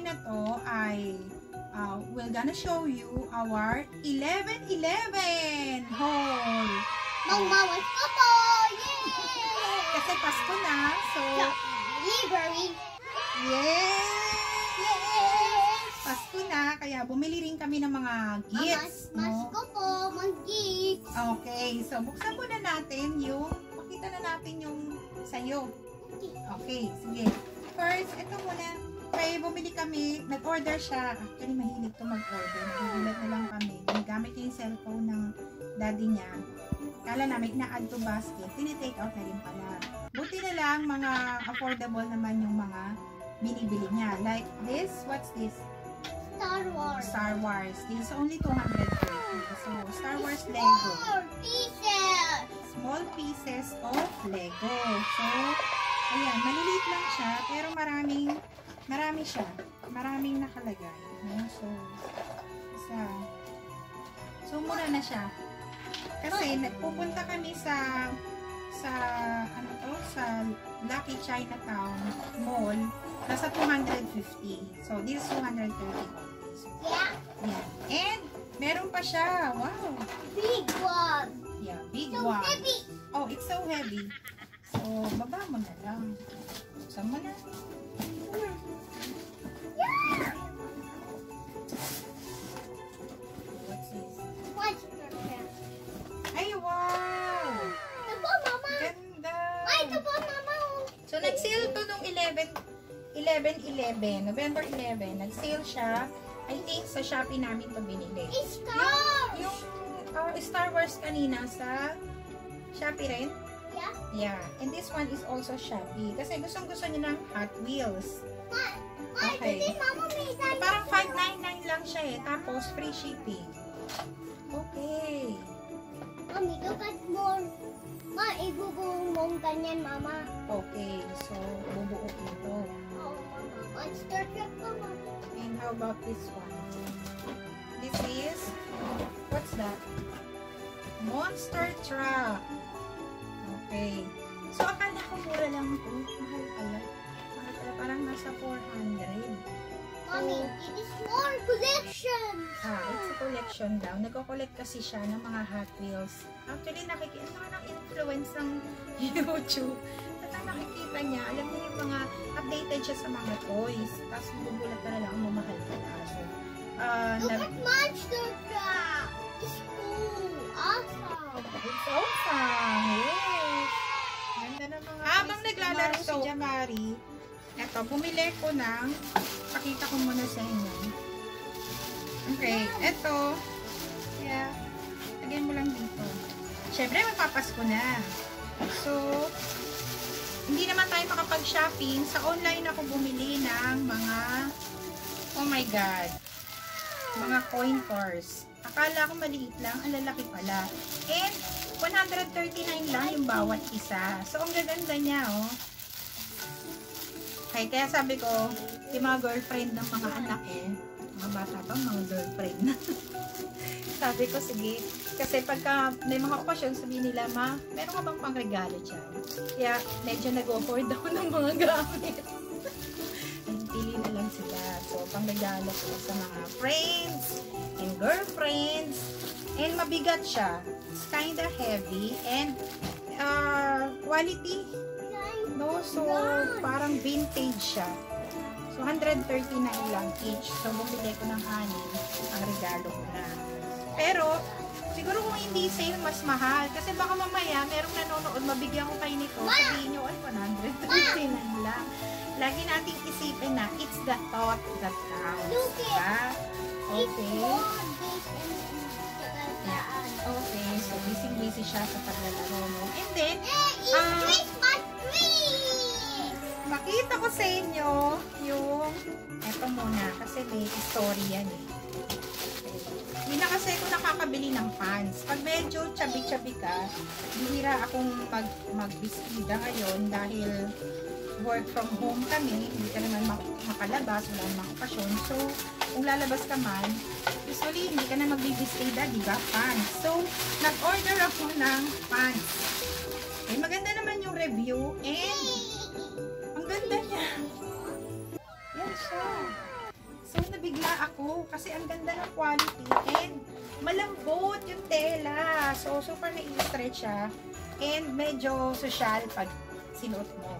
na to ay we're gonna show you our 11/11 haul. Mangbawas ko po! Yay! Kasi Pasko na, so Library! yes! Pasko na, kaya bumili rin kami ng mga gifts. Mas ko po, mag-gifts. Okay, so buksan muna natin yung, pakita na natin yung sayo. Okay, sige. First, ito muna. Kaya bumili kami, nag-order siya. Actually, mahilig to mag-order. Nagugulat na lang kami. Gamit niya yung cellphone ng daddy niya. Kala namin na-add to basket. Tinitake out na rin pala. Buti na lang, mga affordable naman yung mga binibili niya. Like this, what's this? Star Wars. Star Wars. This is only 230. So, Star Wars Lego. 4 pieces. Small pieces of Lego. So, ayan, maliliit lang siya, pero marami siya. Maraming nakalagay. No? So, mura na siya. Kasi, nagpupunta kami sa Lucky Chinatown Mall. Nasa 250. So, this is 230. Yeah. Yan. And, meron pa siya. Wow. Big one. Yeah, big So one. heavy. Oh, it's so heavy. So, baba mo na lang. Buksan mo na. Yeah. What's this? What's your pen? Ay, wow! Ito po, Mama. Ganda! Ay, ito po, Mama. So, nag-sale to nung 11/11. November 11. Nag-sale siya. I think sa Shopee namin to binili. It's Star. Yung Star Wars kanina sa Shopee rin. Yeah. Yeah. And this one is also Shopee. Kasi gustong-gusto niya ng Hot Wheels. Okay. Mama, may isa. Parang 599 lang siya eh. Tapos free shipping. Okay. Mami, look at more. Ma, ibubuong mong ganyan, Mama. Okay. So, bubuo ito. Oh, Mama. Monster truck, Mama. And how about this one? This is, what's that? Monster truck. Okay. So, akala ko mura lang ito. Mahal pala. Mahal pala. Parang nasa 400. Mommy, it is more collections. It's a collection daw. Nagko-collect kasi siya ng mga Hot Wheels. Actually, nakikita ng influence ng YouTube. At ang nakikita niya, alam niya yung mga updated siya sa mga toys. Tapos bubulat na lang ang mamahal ka na. So, Look at monster truck. It's cool. Awesome. It's awesome. Yes. Ganda ng mga habang naglalaro si Jamari, eto, bumili ko ng, pakita ko muna sa inyo. Okay, eto. Yeah. Lagyan mo lang dito. Siyempre, magpapasko na. So, hindi naman tayo makapag-shopping. Sa online ako bumili ng mga, oh my God, mga coin purse. Akala ko maliit lang, ang lalaki pala. And, 139 lang yung bawat isa. So, ang gaganda niya, oh. Okay, kaya sabi ko, yung mga girlfriend ng mga anak ko, mga bata pa, mga girlfriend na. Sabi ko, sige. Kasi pagka may mga okasyon, sabihin nila, ma, meron ka bang pangregalo dyan? Kaya, medyo nag-offer daw ng mga gamit. Pili na lang sila. So, pangregalo ko sa mga friends and girlfriends. And mabigat siya. It's kinda heavy. And, quality. No, so, parang vintage siya. So, 139 lang each. So, bumili ko ng 6. Ang regalo ko na. Pero, siguro kung hindi sale, mas mahal. Kasi baka mamaya, merong nanonood, mabigyan ko kayo nito. Sabihin nyo, ay, 139 lang. Lagi nating isipin na, it's the thought that counts. Diba? Okay. Okay, so busy-busy siya sa paglalaro mo. And then, Christmas tree! makita ko sa inyo yung, eto muna, kasi may story yan eh. Hindi na kasi ako nakakabili ng pants. Pag medyo chubby-chubby ka, bihira akong mag-bestida ngayon dahil work from home kami, hindi ka naman makalabas, wala namang okasyon. So, kung lalabas ka man, usually hindi ka na magbibistida, di ba? Pants. So, nag-order ako ng pants. Okay, maganda naman yung review and ang ganda niya. Yan siya. nagtitila ako kasi ang ganda ng quality and malambot yung tela. So, super na-stretch siya and medyo social pag sinuot mo.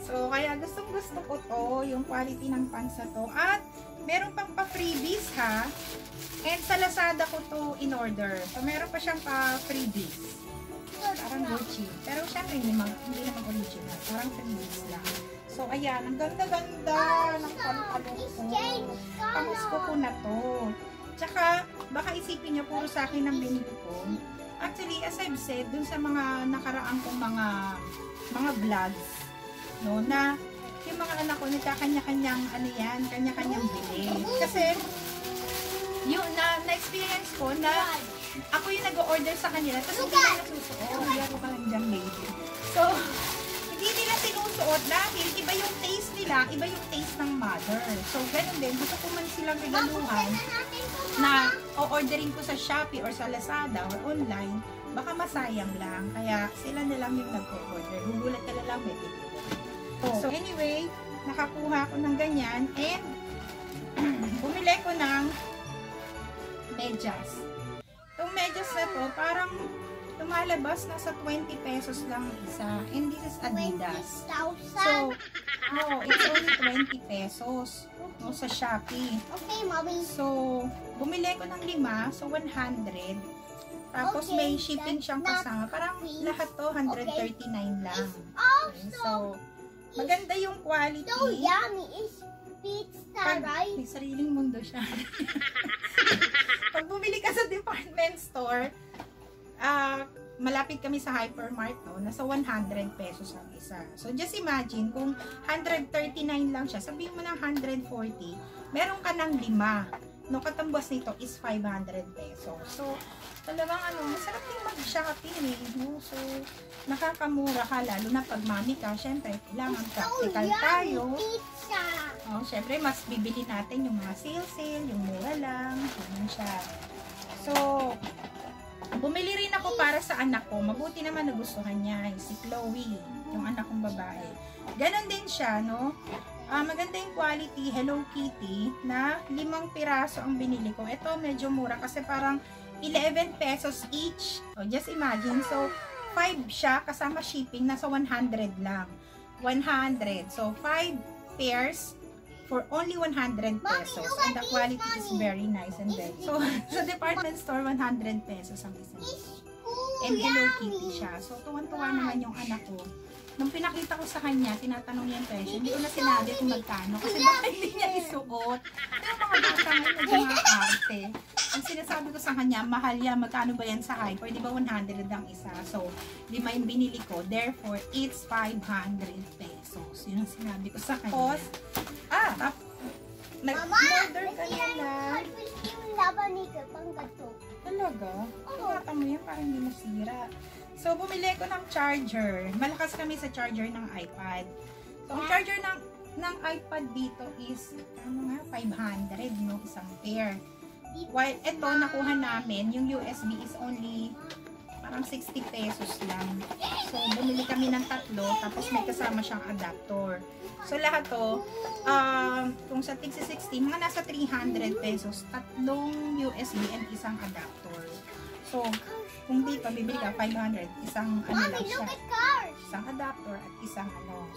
So, kaya gustong-gusto ko to, yung quality ng pants na to. At, meron pang pa-freebies ha. And sa Lazada ko to in-order. So, meron pa siyang pa-freebies. Parang Gucci. Pero syempre, hindi naman original. Parang freebies lang. So, ayan. Ang ganda-ganda ng palo-palo ko. Kamusko ko na to. Tsaka, baka isipin niyo, puro sa akin ang binili ko. Actually, as I've said, dun sa mga nakaraang kong mga vlogs, no, na yung mga anak ko nagkakanya-kanyang ano yan, kanya-kanyang bili. Kasi yung na-experience ko na ako yung nag-order sa kanila tapos hindi nila nasusuot. Laro ka lang dyan, lady. So, hindi nila sinusuot dahil iba yung taste nila, iba yung taste ng mother. So, ganun din. Gusto ko man silang regaluhan na o-orderin ko sa Shopee or sa Lazada or online, baka masayang lang. Kaya sila na lang yung nag-order. Gugulat ka na lang, may bili. So, anyway, nakakuha ko ng ganyan and bumili ko ng medyas. Itong medyas na to, parang lumalabas na sa 20 pesos lang isa. And this is Adidas. So, it's only 20 pesos no, sa Shopee. Okay, mommy. So, bumili ko ng 5, so 100. Tapos may shipping siyang kasama. Parang lahat to 139 lang. Okay, so, maganda yung quality. So yummy. It's pizza, right? May sariling mundo siya. Pag bumili ka sa department store, malapit kami sa hypermart, no? Nasa 100 pesos ang isa. So just imagine, kung 139 lang siya, sabihin mo ng 140, meron ka ng 5. No, katambas nito is 500 pesos. So, talagang masarap yung mag-shopping eh. No? So, nakakamura ka, lalo na pag mami ka, syempre, kailangan practical tayo. Oh, syempre, mas bibili natin yung mga sale, yung mura lang. Ganun siya. So, bumili rin ako para sa anak ko. Mabuti naman nagustuhan niya. Si Chloe, yung anak kong babae. Ganon din siya, no? Maganda yung quality, Hello Kitty, na 5 piraso ang binili ko. Ito, medyo mura kasi parang 11 pesos each. So, just imagine. So, 5 siya, kasama shipping, nasa 100 lang. 100. So, 5 pairs for only 100 pesos. And the quality is very nice and very. So, sa department store, 100 pesos ang isa. And Hello Kitty siya. So, tuwan-tuwa naman yung anak ko. Nung pinakita ko sa kanya, tinatanong niya yung presyo, hindi ko na sinabi kung magkano. Kasi baka hindi niya isuot. Pero mga bata ngayon, nag-arte. Ang sinasabi ko sa kanya, mahal yan, magkano ba yan sa hyper? Di ba 100 ang isa? So, 5 yung binili ko. Therefore, it's 500 pesos. Yun ang sinabi ko sa kanya. Nag-order ka na lang. Yung laban ni Kapang gato. Talaga? Ingatan mo yan para hindi masira. So, bumili ko ng charger. Malakas kami sa charger ng iPad. So, ang charger ng iPad dito is, 500, no? Isang pair. While ito, nakuha namin, yung USB is only parang 60 pesos lang. So, bumili kami ng 3, tapos may kasama siyang adapter. So, lahat to, kung sa tig 60, mga nasa 300 pesos, 3 USB and isang adapter. So, kung dito, bibili ka 500, isang lang siya. Isang adapter at isang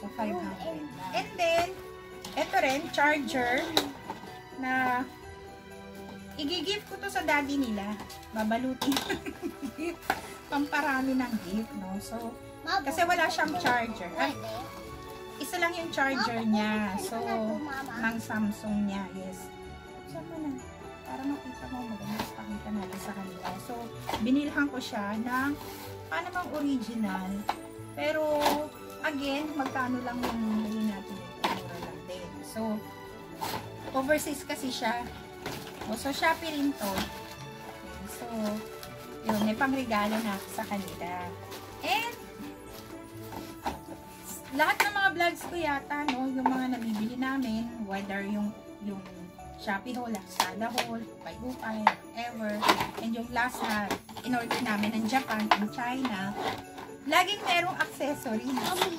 So, 500. And then, ito rin, charger na i-gift ko to sa daddy nila. Babalutin gift. Pamparami ng gift, no? So, kasi wala siyang charger. Ay, isa lang yung charger niya. So, ng Samsung niya. Yes. Saan mo na? Para makita mo, magandang pakita natin sa kanila. So, binilhan ko siya ng paano bang original. Pero, again, magkano lang yung bilhin natin ito. Mura lang din. So, overseas kasi siya. So, Shopee rin to. So, yun, may pangregalo na sa kanila. And, lahat ng mga vlogs ko yata, no, yung mga nabibili namin, whether yung Shopee haul, Lazada haul, Upay, whatever, and yung last na in-order namin ng Japan and China, laging merong accessories. Okay,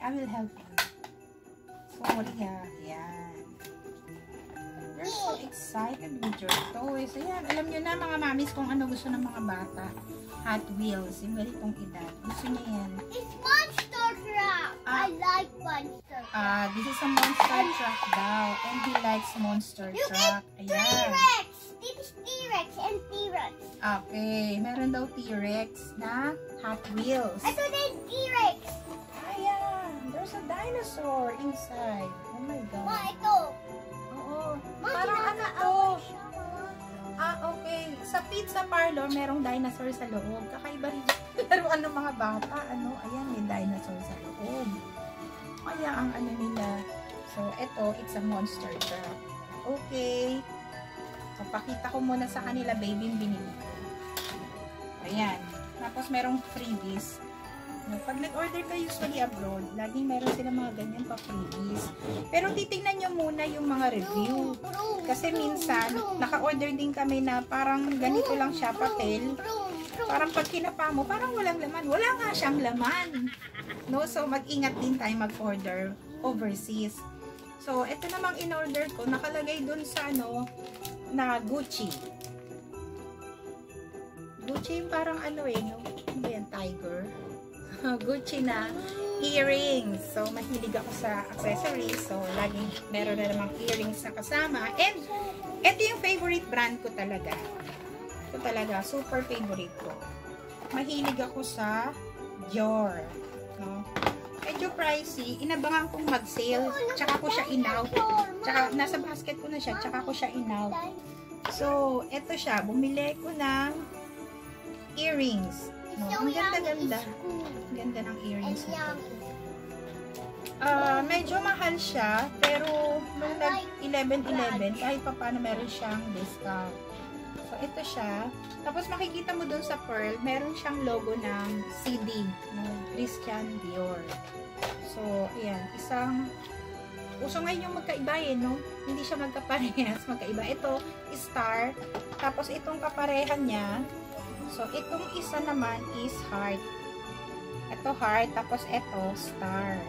I will help you. So, yeah. You're so excited with your toys. Ayan, alam nyo na mga mamis kung ano gusto ng mga bata. Hot Wheels, yung ganitong edad. Gusto niya yan. It's monster truck. I like monster truck. This is a monster truck daw. And he likes monster truck. Ayan. T-Rex. This is T-Rex and T-Rex. Okay, meron daw T-Rex na Hot Wheels. Ito din T-Rex. Ayan, there's a dinosaur inside. Oh my God. Ma, ito. Oo. Ma, Parang ano to? kinakaaway siya, Mama. Okay. Sa pizza parlor, merong dinosaur sa loob. Kakaiba rin yung laruan ng mga bata. Ano? Ayan, may dinosaur sa loob. Kaya ang ano nila. So, ito, it's a monster truck. Okay. So, pakita ko muna sa kanila, baby, yung binili ko. Ayan. Tapos, merong freebies. Pag nag-order ka usually abroad, laging meron sila mga ganyan pa freebies. Pero titingnan nyo muna yung mga review. Kasi minsan, naka-order din kami na parang ganito lang siya, papel. Parang pag kinapa mo, parang walang laman. Wala nga siyang laman. No? So, mag-ingat din tayo mag-order overseas. So, ito namang in-order ko, nakalagay dun sa ano, na Gucci. Gucci yung parang ano eh, no? Ano ba yan? Tiger? Gucci na earrings. So, mahilig ako sa accessories. So, laging meron na namang earrings na kasama. And, ito yung favorite brand ko talaga. Ito talaga, super favorite ko. Mahilig ako sa Dior. No? Medyo pricey. Inabangan kong mag-sale. Tsaka ko siya inaw. Tsaka, nasa basket ko na siya. Tsaka ko siya inaw. So, ito siya. Bumili ko ng earrings. No, ang ganda-ganda. Ganda ng earrings nito. Medyo mahal siya, pero nung nag-11-11, kahit pa paano meron siyang discount. So, ito siya. Tapos makikita mo dun sa pearl, meron siyang logo ng CD, no? Christian Dior. So, ayan. Isang, uso ngayon yung magkaiba eh, no? Hindi siya magkaparehas, magkaiba. Ito, star. Tapos itong kaparehan niya, so, itong isa naman is heart. Ito heart, tapos ito star.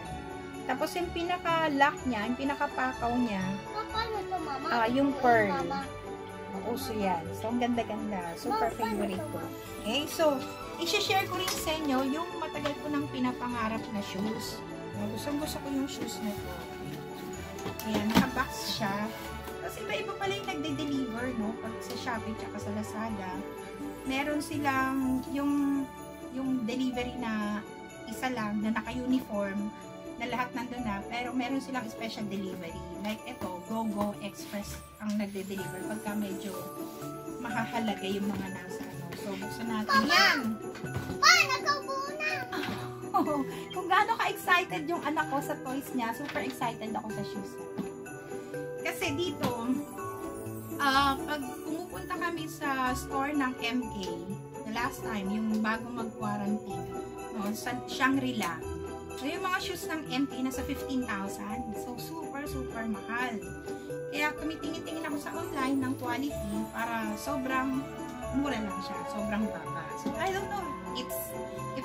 Tapos yung pinaka-lock niya, yung pinaka-pakaw niya, Paano to, Mama? yung pearl. Uso yan. So, ang ganda-ganda. Super favorite ko. Okay, so, i-share ko rin sa inyo yung matagal ko nang pinapangarap na shoes. Gusto ko yung shoes na to. Ayan, naka-box siya. Kasi iba-iba pala yung nagde-deliver, no? Pag sa Shopee tsaka sa Lazada, meron silang yung delivery na isa lang na naka-uniform na lahat nandun na, pero meron silang special delivery. Like ito, GoGo Express ang nagde-deliver pagka medyo mahahalaga yung mga nasa ano. So, buksan natin. Yan! Pa, nagkabuo na! Kung gaano ka-excited yung anak ko sa toys niya, super excited ako sa shoes niya. Kasi dito, pag pumupunta kami sa store ng MK, the last time, yung bago mag-quarantine, no, sa Shangri-La, so yung mga shoes ng MK nasa 15,000. So, super mahal. Kaya tumitingin-tingin ako sa online ng quality para sobrang mura lang siya. Sobrang baba. So, I don't know if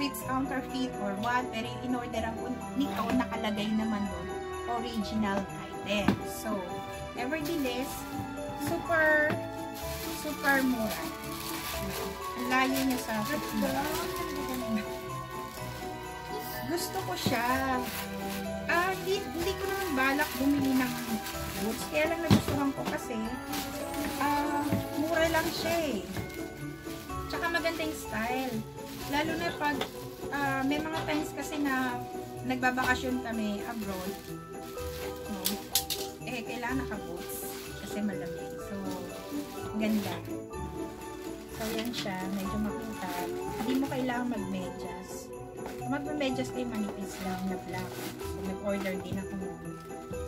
it's counterfeit or what, pero yung in-orderan ko nito, nakalagay naman doon, original item. So, nevertheless, super mura. Ang layo niya sa gusto ko siya. Hindi ko naman balak bumili ng boots. Kaya lang nagustuhan ko kasi mura lang siya eh. Tsaka maganda yung style. Lalo na pag may mga times kasi na nagbabakasyon kami abroad. No? Kailangan naka-boots kasi malamig. So, ganda. So, yan siya. Medyo makita. Hindi mo kailangan mag-medyas. Mag-medyas kayo manipis lang na black. So, nag-order din ako nun.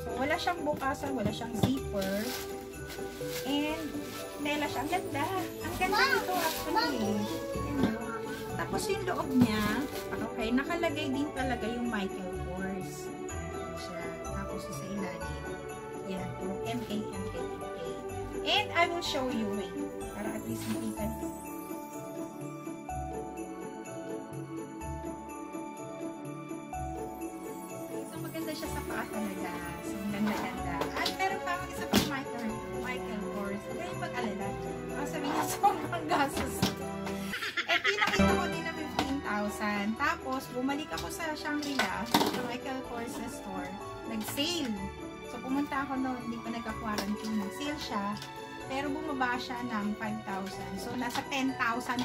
So, wala siyang bukasan. Wala siyang zipper. And, nela siya. Ang ganda. Ang ganda nito actually. Tapos, yung loob niya, okay, nakalagay din talaga yung Michael Kors. Siya. Tapos, sa ilalim. Yan. MK. And, I will show you. Wait. Para at least makita nyo. So, maganda siya sa paa talaga. So, ganda-ganda. At meron pa akong isa pang Michael ako sa Shangri-La, sa Michael Kors store, nag-sale. So, pumunta ako noon, hindi pa nagka-quarantine. Nag-sale siya, pero bumaba siya ng 5,000. So, nasa 10,000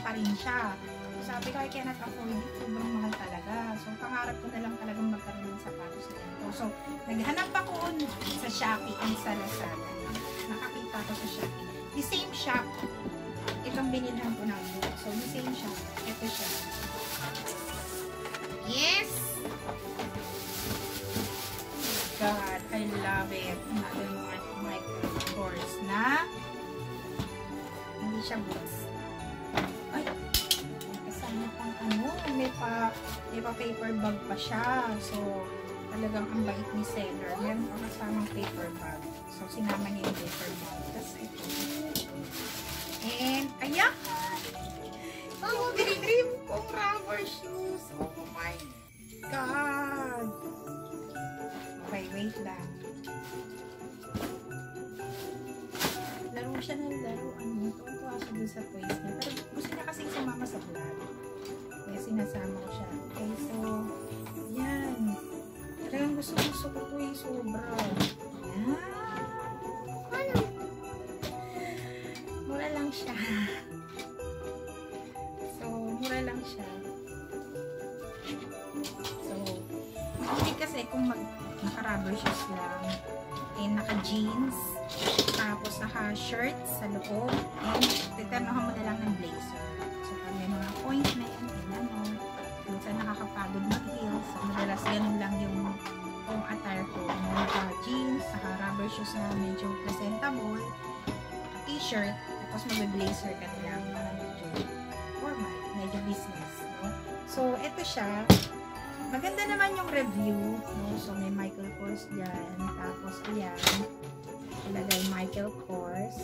pa rin siya. So, sabi ko, I cannot afford it. Sobrang mahal talaga. So, pangarap ko na lang talagang magkaroon ng sapatos na ito. So, naghanap ako sa Shopee and sa Lazada. Nakakita ko sa Shopee. The same shop, itong binilhan ko na ito. So, the same shop. Ito siya. Yes! God, I love it. Another one, Michael Kors na hindi siya boots. Ay! May kasama pang ano. May pa paper bag pa siya. So, talagang ang bait ni seller. Meron pa kasamang paper bag. So, sinama niya yung paper bag. Tapos ito. And, ayan! Yung dream kong rubber shoes. Oh my God! Okay, wait lang. Laro siya ng laro. Tuwa siya dun sa toys niya. Pero gusto niya kasing sumama sa vlog. Kaya sinasama ko siya. Okay, so, yan. Talagang gusto ko ito yung sobra. Yan. Mura lang siya. So, mura lang siya. So, hindi kasi kung naka-rubber shoes lang, and naka-jeans, tapos naka-shirt sa loob, and titernohan mo na lang ng blazer. So, pag may mga appointment, minsan nakakapagod mag-heels. So, madalas ganun lang yung attire ko. Naka-jeans, naka-rubber shoes na medyo presentable, naka-t-shirt, tapos mag-blazer ka na lang, medyo formal, medyo business. No? So, ito siya. Maganda naman yung review. No? So, may Michael Kors dyan. Tapos, ayan. Ilagay Michael Kors.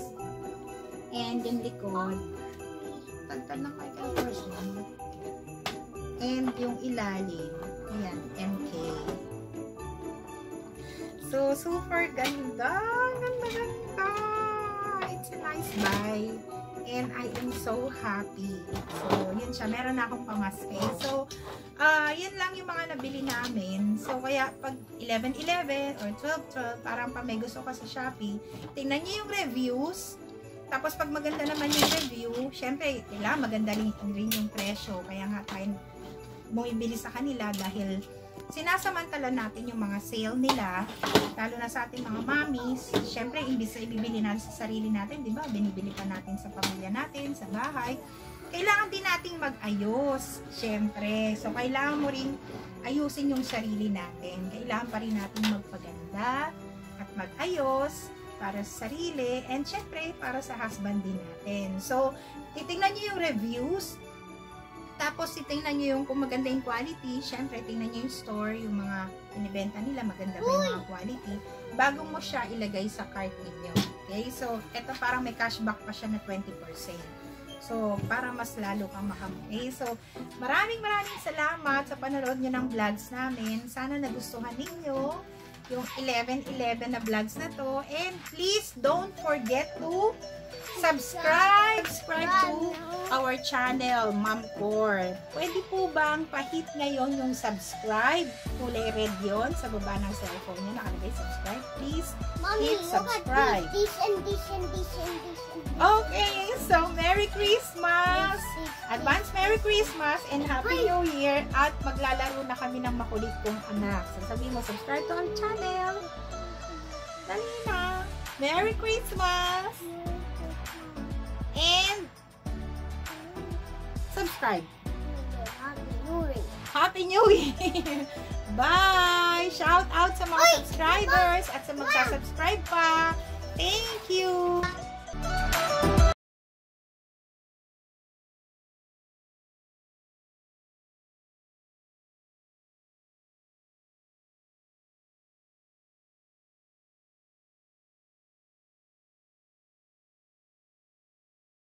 And yung likod. Tagtag ng Michael Kors lang. And yung ilalim. Ayan, MK. So, super ganda. Ganda. It's a nice buy. And I am so happy. So, yun siya. Meron na akong pamaske. So, yun lang yung mga nabili namin. So, kaya pag 11-11 or 12-12, parang pa may gusto ka sa Shopee, tingnan niyo yung reviews. Tapos, pag maganda naman yung review, syempre, maganda rin yung presyo. Kaya nga tayo bumibili sa kanila dahil sinasamantala natin yung mga sale nila, lalo na sa ating mga mommies. Syempre, imbis na ibibili natin sa sarili natin, di ba? Binibili pa natin sa pamilya natin, sa bahay. Kailangan din nating mag-ayos, syempre. So, kailangan mo rin ayusin yung sarili natin. Kailangan pa rin natin magpaganda at mag-ayos para sa sarili and syempre, para sa husband din natin. So, titingnan nyo yung reviews. Tapos, titingnan nyo yung kung maganda yung quality. Syempre, tingnan nyo yung store, yung mga binibenta nila, maganda ba yung mga quality. Bago mo siya ilagay sa cart ninyo. Okay? So, eto parang may cashback pa siya na 20%. So, para mas lalo kang makamay. So, maraming salamat sa panonood nyo ng vlogs namin. Sana nagustuhan ninyo yung 11-11 na vlogs na to. And please don't forget to subscribe to our channel, Ma'am Cor. Pwede po bang pa-hit ngayon yung subscribe? Kulay red yon sa baba ng cellphone nyo. Nakalagay subscribe. Please hit subscribe. This and this and this and this. Okay, so Merry Christmas! Advance Merry Christmas and Happy New Year! At maglalaro na kami ng makulit kong anak. So sabihin mo, subscribe to our channel. Dali na! Merry Christmas! And subscribe. Happy New Year! Bye! Shout out sa mga subscribers at sa magsasubscribe pa. Thank you!